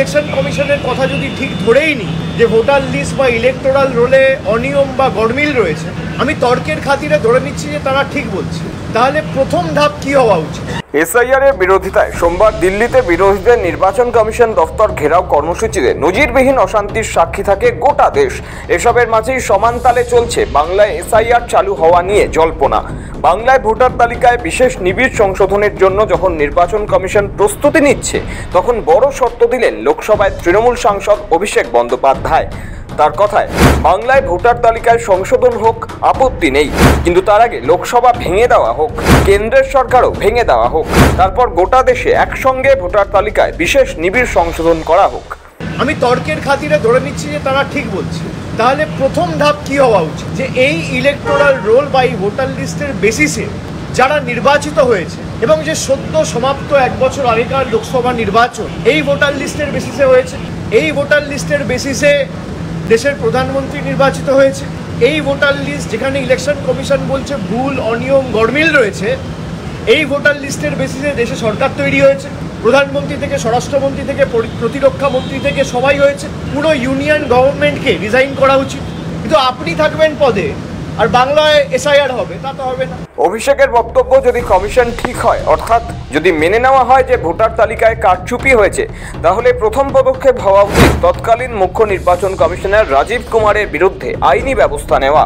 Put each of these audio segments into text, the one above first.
Election কমিশনের কথা যদি ঠিক ধরেই নিই যে ভোটার লিস্ট বা ইলেকটোরাল রোলে অনিয়ম বা গরমিল রয়েছে, আমি তর্কের খাতিরে ধরে নিচ্ছি যে তারা ঠিক বলছে, তাহলে প্রথম ধাপ কি হওয়া উচিত? এসআইআর এর বিরোধিতায় সোমবার দিল্লিতে বিরোধীদের নির্বাচন কমিশন দফতর ঘেরাও কর্মসূচিতে নজিরবিহীন অশান্তির সাক্ষী থাকে গোটা দেশ। এসবের মাঝেই সমান তালে চলছে বাংলায় এসআইআর চালু হওয়া নিয়ে জল্পনা। বাংলায় ভোটার তালিকায় বিশেষ নিবিড় সংশোধনের জন্য যখন নির্বাচন কমিশন প্রস্তুতি নিচ্ছে, তখন বড় শর্ত দিলেন লোকসভায় তৃণমূল সাংসদ অভিষেক বন্দ্যোপাধ্যায়। তার কথায়, বাংলায় ভোটার তালিকায় সংশোধন হোক, আপত্তি নেই, কিন্তু তার আগে লোকসভা ভেঙে দেওয়া হোক, কেন্দ্রের সরকারও ভেঙে দেওয়া হোক, তারপর গোটা দেশে একসঙ্গে ভোটার তালিকায় বিশেষ নিবিড় সংশোধন করা হোক। আমি তর্কের খাতিরে ধরে নিচ্ছি যে তারা ঠিক বলছে, তাহলে প্রথম ধাপ কি হওয়া উচিত? যে এই ইলেকটোরাল রোল বা এই ভোটার লিস্টের বেসিসে যারা নির্বাচিত হয়েছে এবং যে সদ্য সমাপ্ত 1 বছর আগেকার লোকসভা নির্বাচন এই ভোটার লিস্টের বেসিসে হয়েছে, এই ভোটার লিস্টের বেসিসে দেশের প্রধানমন্ত্রী নির্বাচিত হয়েছে, এই ভোটার লিস্ট যেখানে ইলেকশন কমিশন বলছে ভুল, অনিয়ম, গরমিল রয়েছে, এই ভোটার লিস্টের বেসিসে দেশে সরকার তৈরি হয়েছে, প্রধানমন্ত্রী থেকে স্বরাষ্ট্রমন্ত্রী থেকে প্রতিরক্ষা মন্ত্রী থেকে সবাই হয়েছে, পুরো ইউনিয়ন গভর্নমেন্টকে রিজাইন করা উচিত। কিন্তু আপনি থাকবেন পদে আর বাংলায় এসআইআর হবে, তা তো হবে না। অভিষেকের বক্তব্য যদি কমিশন ঠিক হয়, অর্থাৎ যদি মেনে নেওয়া হয় যে ভোটার তালিকায় কারচুপি হয়েছে, তাহলে প্রথম পদক্ষেপ হওয়া উচিত তৎকালীন মুখ্য নির্বাচন কমিশনার রাজীব কুমারের বিরুদ্ধে আইনি ব্যবস্থা নেওয়া।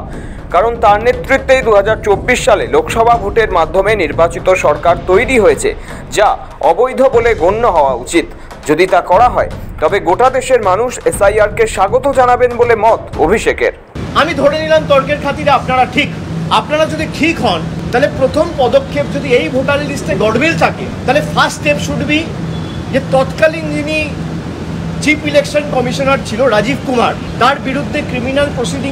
কারণ তার নেতৃত্বেই 2024 সালে লোকসভা ভোটের মাধ্যমে নির্বাচিত সরকার তৈরি হয়েছে, যা অবৈধ বলে গণ্য হওয়া উচিত। যদি তা করা হয়, তবে গোটা দেশের মানুষ এসআইআরকে স্বাগত জানাবেন বলে মত অভিষেকের। আমি ধরে নিলাম তর্কের খাতিরে আপনারা ঠিক। আপনারা যদি ঠিক হন, তাহলে প্রথম পদক্ষেপ যদি এই ভোটার লিস্টে গডমিল থাকে, তাহলে ফার্স্ট স্টেপ শুড বি যে তৎকালীন যিনি চিফ ইলেকশন কমিশনার ছিল রাজীব কুমার, তার বিরুদ্ধে ক্রিমিনাল প্রসিডিং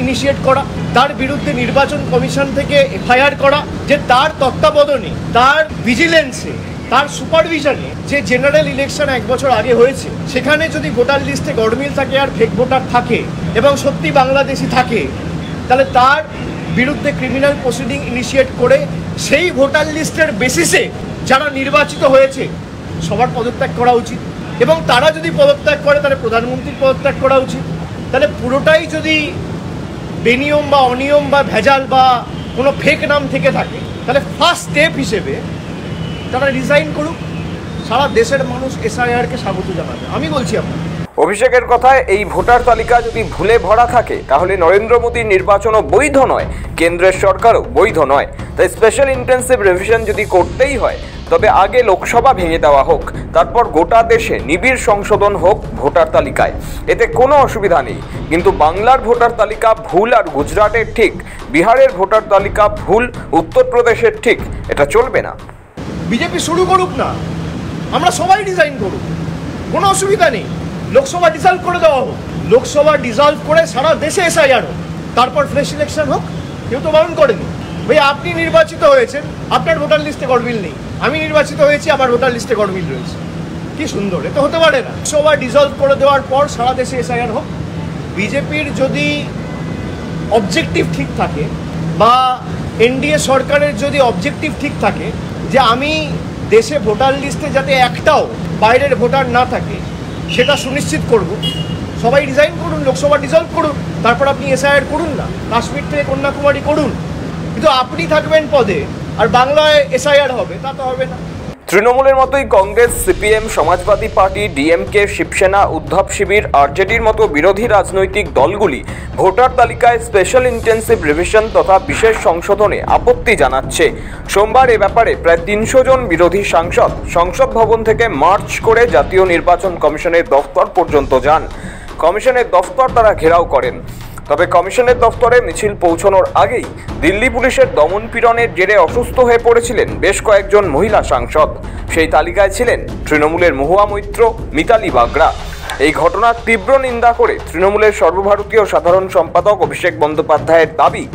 ইনিশিয়েট করা, তার বিরুদ্ধে নির্বাচন কমিশন থেকে এফআইআর করা, যে তার তত্ত্বাবধানে, তার ভিজিলেন্সে, তার সুপারভিশনে যে জেনারেল ইলেকশন 1 বছর আগে হয়েছে, সেখানে যদি ভোটার লিস্টে গডমিল থাকে আর ফেক ভোটার থাকে এবং সত্যি বাংলাদেশি থাকে, তাহলে তার বিরুদ্ধে ক্রিমিনাল প্রসিডিং ইনিশিয়েট করে সেই ভোটার লিস্টের বেসিসে যারা নির্বাচিত হয়েছে সবার পদত্যাগ করা উচিত। এবং তারা যদি পদত্যাগ করে, তাহলে প্রধানমন্ত্রীর পদত্যাগ করা উচিত। তাহলে পুরোটাই যদি বেনিয়ম বা অনিয়ম বা ভেজাল বা কোনো ফেক নাম থেকে থাকে, তাহলে ফার্স্ট স্টেপ হিসেবে তারা রিজাইন করুক, সারা দেশের মানুষ এসআইআরকে স্বাগত জানাবে। আমি বলছি আপনার অভিষেকের কথায়, এই ভোটার তালিকা যদি ভুলে ভরা থাকে, তাহলে নরেন্দ্র মোদীর নির্বাচনও বৈধ নয়, কেন্দ্রের সরকারও বৈধ নয়। তাই স্পেশাল ইন্টেন্সিভ রিভিশন যদি করতেই হয়, তবে আগে লোকসভা ভেঙে দেওয়া হোক, তারপর গোটা দেশে নিবিড় সংশোধন হোক ভোটার তালিকায়। এতে কোনো অসুবিধা নেই। কিন্তু বাংলার ভোটার তালিকা ভুল আর গুজরাটের ঠিক, বিহারের ভোটার তালিকা ভুল, উত্তরপ্রদেশের ঠিক, এটা চলবে না। বিজেপি শুরু করুক না, আমরা সবাই ডিজাইন করুক, কোনো অসুবিধা নেই। লোকসভা ডিসলভ করে দেওয়া হোক, লোকসভা ডিসলভ করে সারা দেশে এসআইআর হোক, তারপর ফ্রেশ ইলেকশন হোক। কেউ তো বারণ করেনি। ভাই, আপনি নির্বাচিত হয়েছেন, আপনার ভোটার লিস্টে গডমিল নেই, আমি নির্বাচিত হয়েছি, আমার ভোটার লিস্টে গডমিল রয়েছে। কি সুন্দর, এ তো হতে পারে না। লোকসভা ডিসলভ করে দেওয়ার পর সারা দেশে এসআইআর হোক। বিজেপির যদি অবজেক্টিভ ঠিক থাকে বা এনডিএ সরকারের যদি অবজেক্টিভ ঠিক থাকে যে আমি দেশে ভোটার লিস্টে যাতে একটাও বাইরের ভোটার না থাকে সেটা সুনিশ্চিত করব, সবাই রিজাইন করুন, লোকসভা ডিসলভ করুন, তারপর আপনি এসআইআর করুন না, কাশ্মীর থেকে কন্যাকুমারী করুন। কিন্তু আপনি থাকবেন পদে আর বাংলায় এসআইআর হবে, তা তো হবে না। তৃণমূলের মতোই কংগ্রেস, সিপিএম, সমাজবাদী পার্টি, ডিএমকে, শিবসেনা, উদ্ধব শিবির, আরজেডির মতো বিরোধী রাজনৈতিক দলগুলি ভোটার তালিকায় স্পেশাল ইন্টেন্সিভ রিভিশন তথা বিশেষ সংশোধনে আপত্তি জানাচ্ছে। সোমবার এ ব্যাপারে প্রায় 300 জন বিরোধী সাংসদ সংসদ ভবন থেকে মার্চ করে জাতীয় নির্বাচন কমিশনের দফতর পর্যন্ত যান। কমিশনের দফতর তারা ঘেরাও করেন। তবে কমিশনের দফতরে মিছিল পৌঁছানোর আগেই দিল্লি পুলিশের দমন পীড়নের জেরে অসুস্থ হয়ে পড়েছিলেন বেশ কয়েকজন মহিলা সাংসদ। সেই তালিকায় ছিলেন তৃণমূলের মহুয়া মৈত্র, মিতালি বাগরা। এই ঘটনার তীব্র নিন্দা করে তৃণমূলের সর্বভারতীয় সাধারণ সম্পাদক অভিষেক বন্দ্যোপাধ্যায়ের দাবি,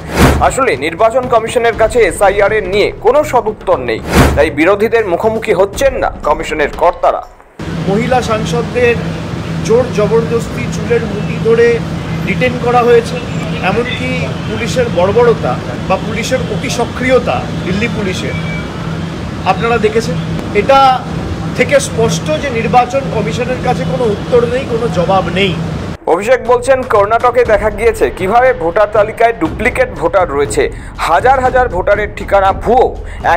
আসলে নির্বাচন কমিশনের কাছে এসআইআর এর নিয়ে কোনো সদুত্তর নেই, তাই বিরোধীদের মুখোমুখি হচ্ছেন না কমিশনের কর্তারা। মহিলা সাংসদদের জোর জবরদস্তি চুলের মুঠি ধরে ডিটেন করা হয়েছে, এমনকি পুলিশের বর্বরতা বা পুলিশের অতি সক্রিয়তা দিল্লি পুলিশের আপনারা দেখেছেন। এটা থেকে স্পষ্ট যে নির্বাচন কমিশনের কাছে কোনো উত্তর নেই, কোনো জবাব নেই। অভিষেক বলছেন, কর্ণাটকে দেখা গিয়েছে কিভাবে ভোটার তালিকায় ডুপ্লিকেট ভোটার রয়েছে, হাজার হাজার ভোটারের ঠিকানা ভুয়ো,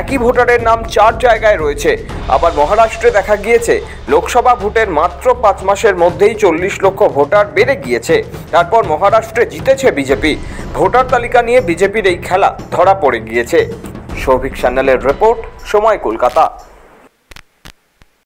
একই ভোটারের নাম 4 জায়গায় রয়েছে। আবার মহারাষ্ট্রে দেখা গিয়েছে লোকসভা ভোটের মাত্র 5 মাসের মধ্যেই 40 লক্ষ ভোটার বেড়ে গিয়েছে। তারপর মহারাষ্ট্রে জিতেছে বিজেপি। ভোটার তালিকা নিয়ে বিজেপির এই খেলা ধরা পড়ে গিয়েছে। সৌভিক সান্যালের রিপোর্ট, সময়, কলকাতা।